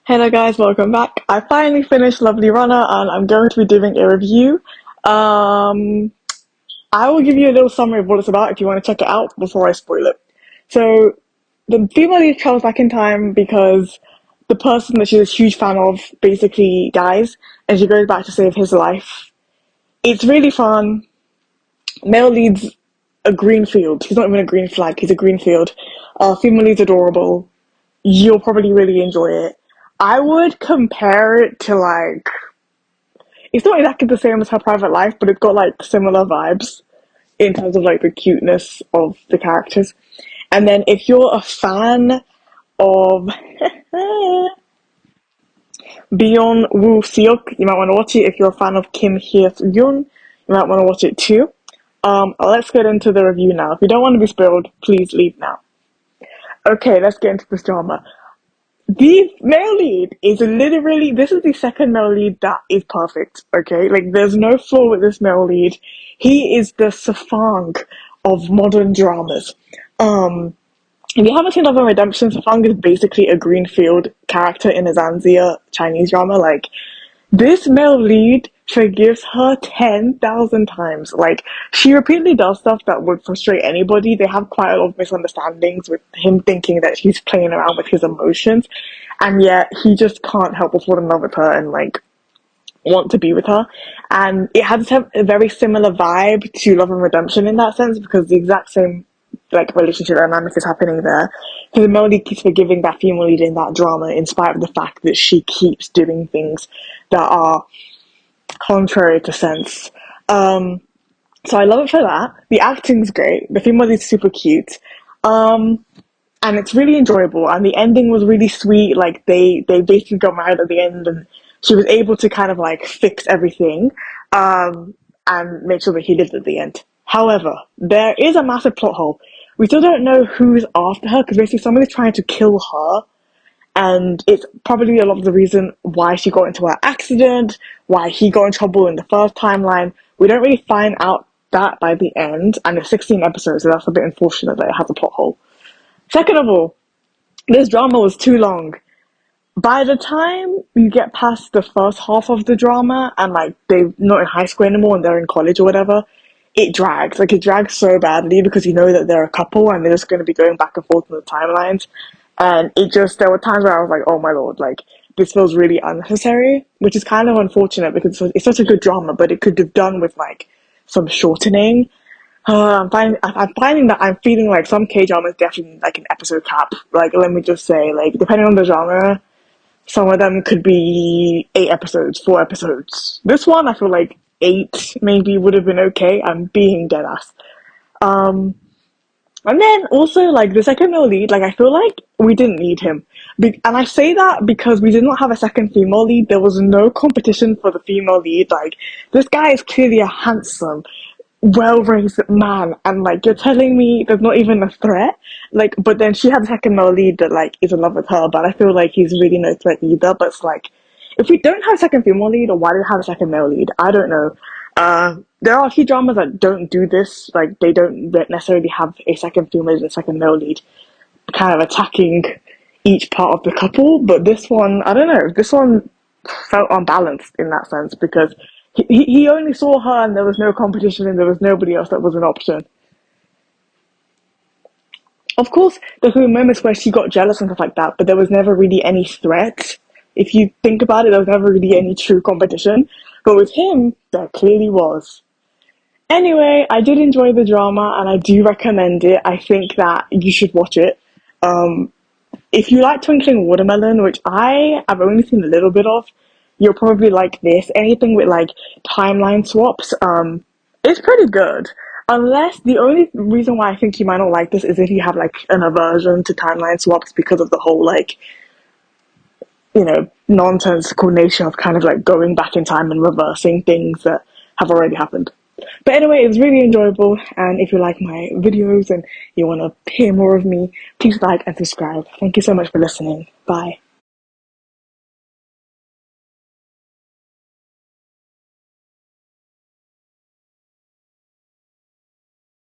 Hello guys, welcome back. I finally finished Lovely Runner and I'm going to be doing a review. Um, I will give you a little summary of what it's about if you want to check it out before I spoil it. So, the female lead travels back in time because the person that she's a huge fan of basically dies and she goes back to save his life. It's really fun. Male lead's a green field. He's not even a green flag, he's a green field. Female lead's adorable. You'll probably really enjoy it. I would compare it to it's not exactly the same as Her Private Life, but it's got like similar vibes in terms of like the cuteness of the characters. And then if you're a fan of Byeon Woo Seok, you might want to watch it. If you're a fan of Kim Hye Yoon, you might want to watch it too. Let's get into the review now. If you don't want to be spoiled, please leave now. Okay, let's get into this drama. The male lead is literally, this is the second male lead that is perfect, okay? Like, there's no flaw with this male lead. He is the Safang of modern dramas. If you haven't seen Love and Redemption, Safang is basically a Greenfield character in a Zanzia Chinese drama. Like, this male lead forgives her 10,000 times. Like, she repeatedly does stuff that would frustrate anybody. They have quite a lot of misunderstandings with him thinking that she's playing around with his emotions. And yet, he just can't help but fall in love with her and, like, want to be with her. And it has a very similar vibe to Love and Redemption in that sense, because the exact same like relationship dynamic is happening there. Because the male lead keeps forgiving that female lead in that drama in spite of the fact that she keeps doing things that are contrary to sense. So I love it for that. The acting's great. The female lead's super cute. And it's really enjoyable. And the ending was really sweet. Like they basically got married at the end and she was able to kind of like fix everything, and make sure that he lived at the end. However, there is a massive plot hole. We still don't know who's after her because basically somebody's trying to kill her, and it's probably a lot of the reason why she got into her accident, why he got in trouble in the first timeline. We don't really find out that by the end, and it's 16 episodes, so that's a bit unfortunate that it has a plot hole. Second of all, this drama was too long. By the time you get past the first half of the drama and like they're not in high school anymore and they're in college or whatever, it drags. Like it drags so badly because you know that they're a couple and they're just going to be going back and forth in the timelines. And there were times where I was like, oh my lord, like this feels really unnecessary, which is kind of unfortunate because it's such a good drama, but it could have done with like some shortening. I'm finding that I'm feeling like some K dramas definitely need like an episode cap. Like, let me just say, like, depending on the genre, some of them could be 8 episodes, 4 episodes. This one, I feel like 8 maybe would have been okay. I'm being dead ass. Um, and then also, like, the second male lead, like, I feel like we didn't need him. And I say that because we did not have a second female lead. There was no competition for the female lead. Like, this guy is clearly a handsome, well-raised man, and, like, you're telling me there's not even a threat? Like, but then she had a second male lead that, like, is in love with her, but I feel like he's really no threat either. But it's like, if we don't have a second female lead, or why do we have a second male lead? I don't know. There are a few dramas that don't do this. Like, they don't necessarily have a second female lead and a second male lead kind of attacking each part of the couple. But this one, I don't know. This one felt unbalanced in that sense because he only saw her and there was no competition and there was nobody else that was an option. Of course, there were moments where she got jealous and stuff like that, but there was never really any threat. If you think about it, there was never really any true competition. But with him, there clearly was. Anyway, I did enjoy the drama and I do recommend it. I think that you should watch it. Um, if you like Twinkling Watermelon, which I have only seen a little bit of, you'll probably like this. Anything with like timeline swaps, it's pretty good. Unless the only reason why I think you might not like this is if you have like an aversion to timeline swaps because of the whole like, nonsensical nature of kind of like going back in time and reversing things that have already happened. But anyway, it was really enjoyable, and if you like my videos and you want to hear more of me, please like and subscribe. Thank you so much for listening. Bye.